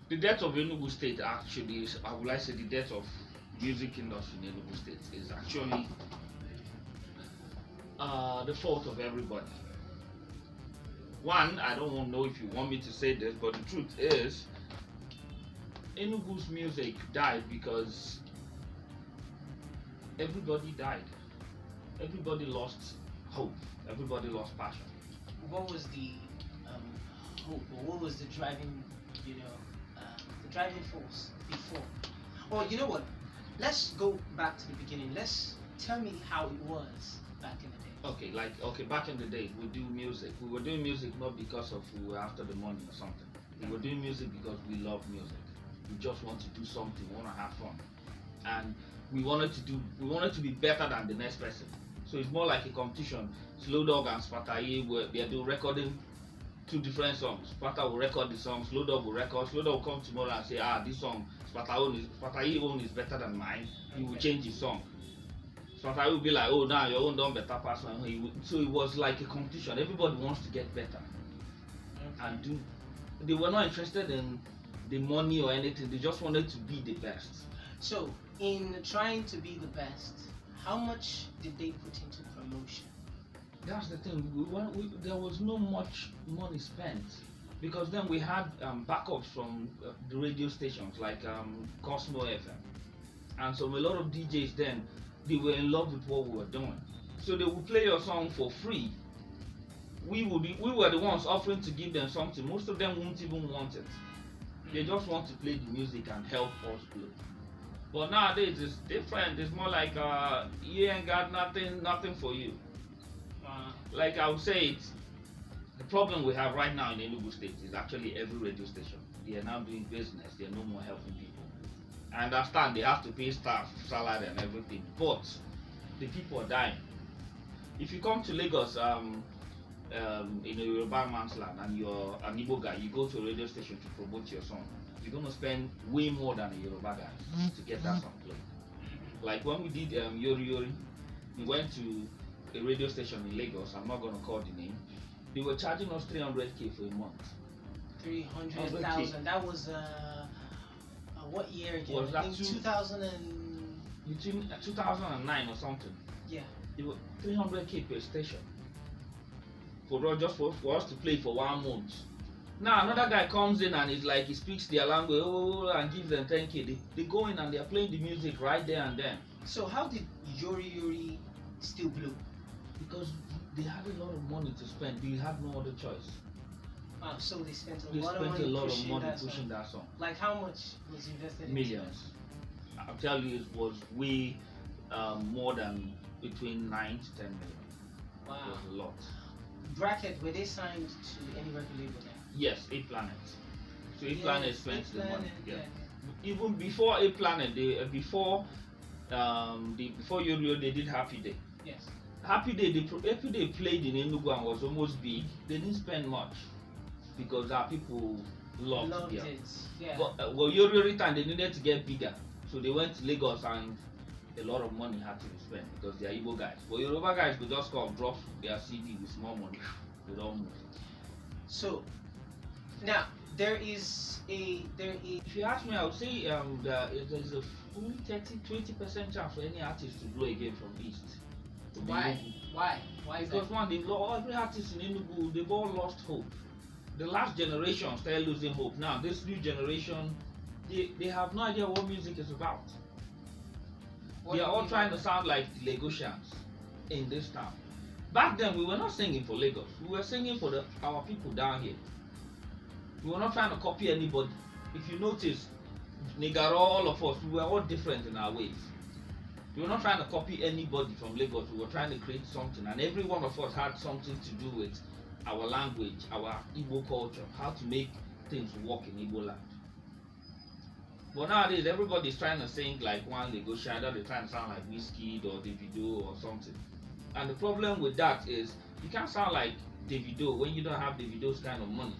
The death of Enugu State actually is, I would like to say, the death of music industry in Enugu State is actually the fault of everybody. One, I don't know if you want me to say this, but the truth is, Enugu's music died because everybody died. Everybody lost hope. Everybody lost passion. What was the um, hope, or what was the driving, you know, the driving force before? Or you know what? Let's go back to the beginning. Let's tell me how it was back in the day. Okay, back in the days, we do music. We were doing music not because of we were after the money or something. We were doing music because we love music. We just want to do something, we want to have fun, and we wanted to be better than the next person. So it's more like a competition. Slow Dog and Spataye were they do recording two different songs. Spata will record the song, Slow Dog will record. Slow Dog will come tomorrow and say, this song Spataye own is better than mine. He will change his song. Spataye will be like, oh, now your own done better pass mine. So it was like a competition. Everybody wants to get better and do. They were not interested in the money or anything. They just wanted to be the best. So, in trying to be the best, how much did they put into promotion? That's the thing. There was no much money spent because then we had backups from the radio stations like Cosmo FM, and so a lot of DJs then they were in love with what we were doing, so they would play your song for free. We were the ones offering to give them something. Most of them won't even want it. They just want to play the music and help us play. But nowadays it's different. It's more like you ain't got nothing for you. Like I would say, it's the problem we have right now in Enugu State is actually every radio station. They are now doing business. They are no more helping people. I understand they have to pay staff salary and everything, but the people are dying. If you come to Lagos, in a Yoruba man's land, and you're an Igbo guy, you go to a radio station to promote your song. You're gonna spend way more than a Yoruba guy to get that song played. Like when we did Yori Yori, we went to a radio station in Lagos. I'm not gonna call the name. They were charging us 300K for a month. 300,000. That was what year again? Was I that think 2000 and between 2009 or something? yeah. It was 300K per station for us to play for 1 month. Now another guy comes in and he speaks their language and gives them 10K. They go in and they are playing the music right there and then. So how did Yori Yori still blow? Because they had a lot of money to spend. They had no other choice. So they spent They lot spent of money a lot of pushing money that pushing song. that song. Like how much was invested into Millions. I'll tell you, it was way more than between 9 to 10 million. Wow. It was a lot. Bracket, were they signed to any record label then? Yes, A Planet. So A Planet spent the money. Yeah. Yeah. Even before A Planet, before Yorio, they did Happy Day. Yes. Happy Day played in Enugu and was almost big. They didn't spend much because our people loved it. it. Yeah. But Yorio time they needed to get bigger, so they went to Lagos and a lot of money had to be spent because they are Igbo guys. But Yoruba guys could just come drop their CD with small money. They don't move. So now if you ask me, I would say there's a fully 20% chance for any artist to blow again from East. Why? Why is because that? one, every artist in Enugu, they've all lost hope. The last generation started losing hope. Now this new generation, they have no idea what music is about. They are all trying to sound like the Lagosians in this town. Back then, we were not singing for Lagos. We were singing for our people down here. We were not trying to copy anybody. If you notice, Nigaro, all of us, we were all different in our ways. We were not trying to copy anybody from Lagos. We were trying to create something, and every one of us had something to do with our language, our Igbo culture, how to make things work in Igbo land. But nowadays, everybody's trying to sing like one Lagosian, either they're trying to sound like Wizkid or Davido or something. And the problem with that is, you can't sound like Davido when you don't have Davido's kind of money.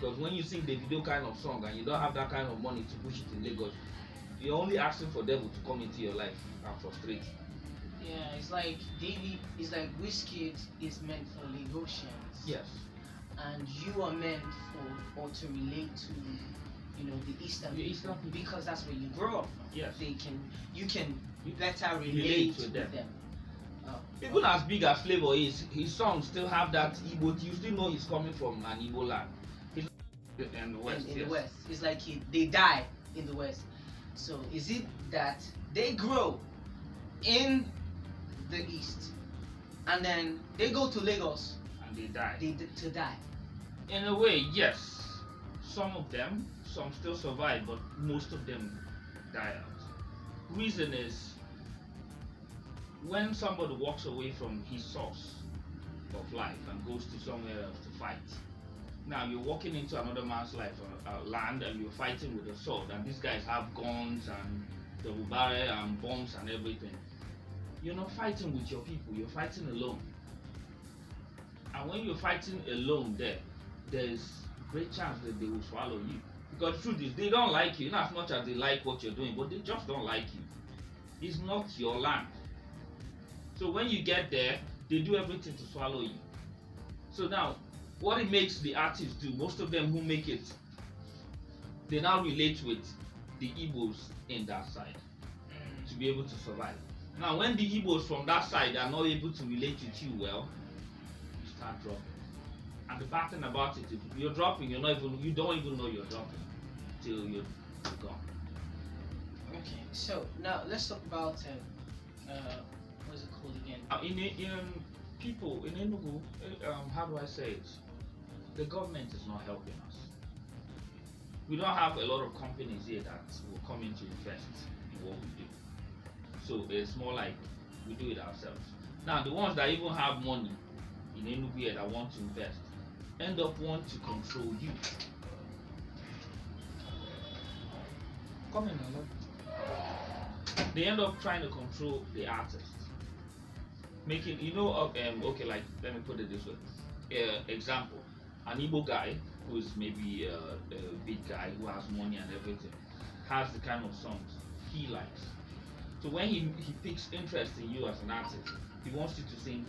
Because when you sing Davido kind of song and you don't have that kind of money to push it in Lagos, you're only asking for devil to come into your life and frustrate you. Yeah, it's like Wizkid is meant for Lagosians. Yes. And you are meant for, or to relate to, the Eastern The people, Eastern people. because that's where you grow up from. Yes. You can better relate Relate with with them. them. Oh, Even as big as Flavor is, his songs still have that Igbo. You still know he's coming from an Igbo land. He's in the West. in yes. the West. It's like they die in the West. So is it that they grow in the East and then they go to Lagos And they die. to die? In a way, yes. Some of them, some still survive, but most of them die out. Reason is, when somebody walks away from his source of life and goes to somewhere else to fight, now you're walking into another man's life, land, and you're fighting with a sword, and these guys have guns and double barrel and bombs and everything. You're not fighting with your people, you're fighting alone. And when you're fighting alone there's great chance that they will swallow you. Because the truth is, they don't like you, not as much as they like what you're doing, but they just don't like you. It's not your land. So when you get there, they do everything to swallow you. So now, what it makes the artists do, most of them who make it, they now relate with the Igbos in that side to be able to survive. Now, when the Igbos from that side are not able to relate with you well, you start dropping. And the bad thing about it, if you're dropping, you don't even know you're dropping till you're gone. Okay, so now let's talk about what's it called again? In people in Enugu, how do I say it? The government is not helping us. We don't have a lot of companies here that will come in to invest in what we do. So it's more like we do it ourselves. Now the ones that even have money in Enugu here that want to invest end up wanting to control you. Come in, they end up trying to control the artist. Making, okay, like, let me put it this way. Example, an Igbo guy who's maybe a big guy who has money and everything, has the kind of songs he likes. So when he picks interest in you as an artist, he wants you to sing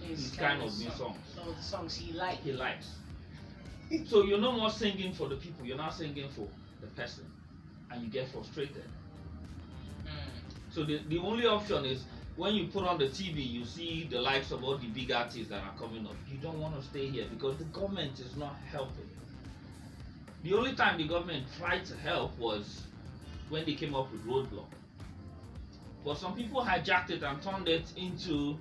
his kind of new songs. So the songs he likes. He likes. So you're no more singing for the people, you're now singing for the person. And you get frustrated. So the only option is, when you put on the TV, you see the likes of all the big artists that are coming up. You don't want to stay here because the government is not helping. The only time the government tried to help was when they came up with Roadblock. But some people hijacked it and turned it into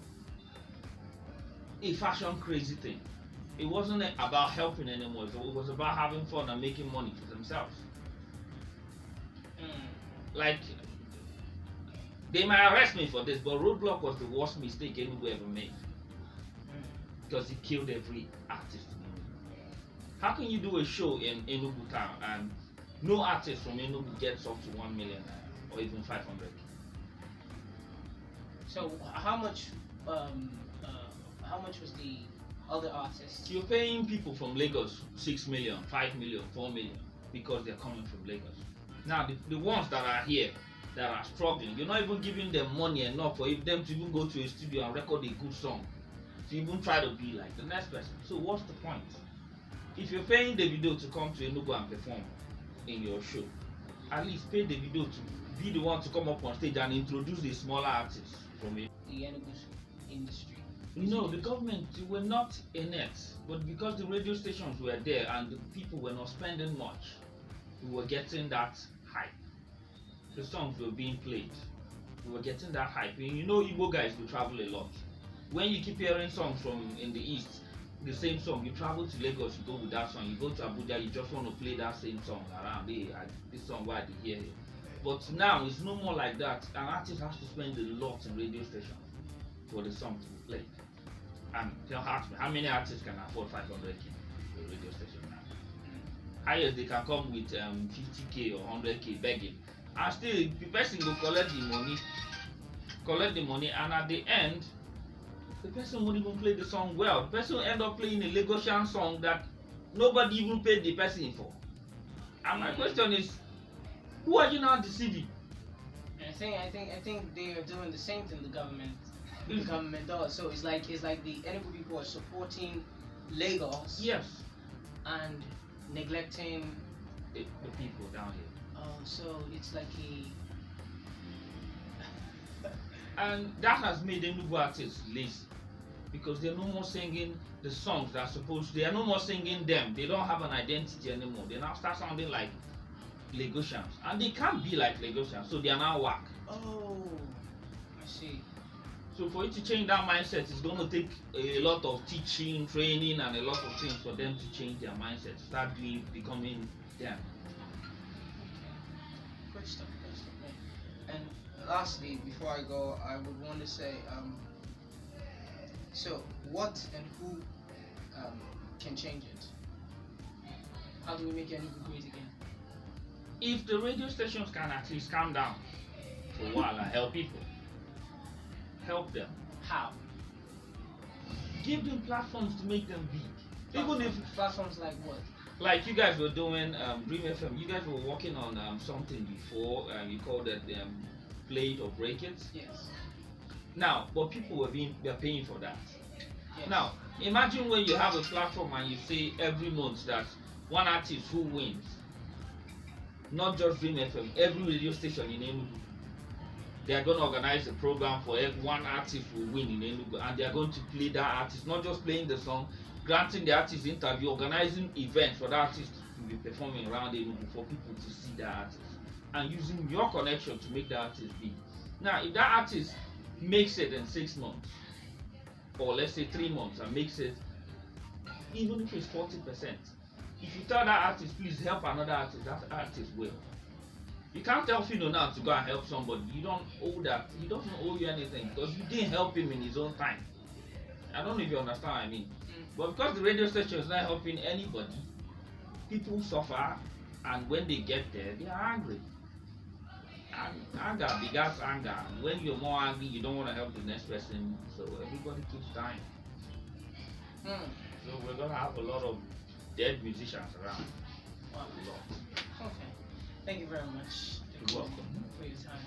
a fashion crazy thing. It wasn't about helping anymore. It was about having fun and making money for themselves. Like, they might arrest me for this, but Roadblock was the worst mistake Enugu ever made. Because it killed every artist in Enugu. How can you do a show in Enugu town and no artist from Enugu gets up to 1 million or even 500? So how much was the other artists? You're paying people from Lagos 6 million, 5 million, 4 million because they're coming from Lagos. Now the ones that are here that are struggling, you're not even giving them money enough for them to even go to a studio and record a good song, to even try to be like the next person. So what's the point? If you're paying Davido to come to Enugu and perform in your show, at least pay Davido to be the one to come up on stage and introduce a smaller artist from it. The Enugu industry. No, the government were not in it, but because the radio stations were there and the people were not spending much, we were getting that hype. The songs were being played. We were getting that hype. And you know, Igbo guys will travel a lot. When you keep hearing songs from in the East, the same song, you travel to Lagos, you go with that song. You go to Abuja, you just want to play that same song around. Hey, this song, why they hear it? But now it's no more like that. An artist has to spend a lot in radio stations for the song to be played. And tell me, how many artists can afford 500k for a radio station now? Highest they can come with 50k or 100k begging. And still, the person will collect the money, and at the end, the person won't even play the song well. The person will end up playing a Lagosian song that nobody even paid the person for. And my question is, who are you now deceiving? I think they are doing the same thing the government does. So it's like the Enugu people are supporting Lagos. Yes. And neglecting the people down here. Oh, so it's like And that has made Enugu artists lazy because they're no more singing the songs that are supposed. They are no more singing them. They don't have an identity anymore. They now start sounding like Lagosians, and they can't be like Lagosians, so they are now whack. oh, I see. So for you to change that mindset, it's going to take a lot of teaching, training, and a lot of things for them to change their mindset, start becoming them. Great stuff, man. And lastly, before I go, I would want to say, so what and who can change it? How do we make Enugu great again? If the radio stations can at least calm down for a while and help them, How? give them platforms to make them big. Even if, Platforms like what? like you guys were doing Dream FM, you guys were working on something before, you called it Play It or Break It. Yes. Now, but people were paying for that. Yes. Now, imagine when you have a platform and you say every month that one artist who wins, not just Dream FM, every radio station in Enugu, they are going to organize a program for one artist will win in Enugu, and they are going to play that artist, not just playing the song, granting the artist interview, organizing events for that artist to be performing around Enugu for people to see that artist, and using your connection to make that artist big. Now, if that artist makes it in 6 months, or let's say 3 months, and makes it, even if it's 40%, if you tell that artist, please help another artist, that artist will. You can't tell Fino now to go and help somebody. You don't owe that. He doesn't owe you anything because you didn't help him in his own time. I don't know if you understand what I mean. But because the radio station is not helping anybody, people suffer, and when they get there, they are angry. And anger begets anger. And when you're more angry, you don't want to help the next person, so everybody keeps dying. So we're gonna have a lot of dead musicians around. Wow. A lot. Okay. Thank you very much. You're welcome. For your time.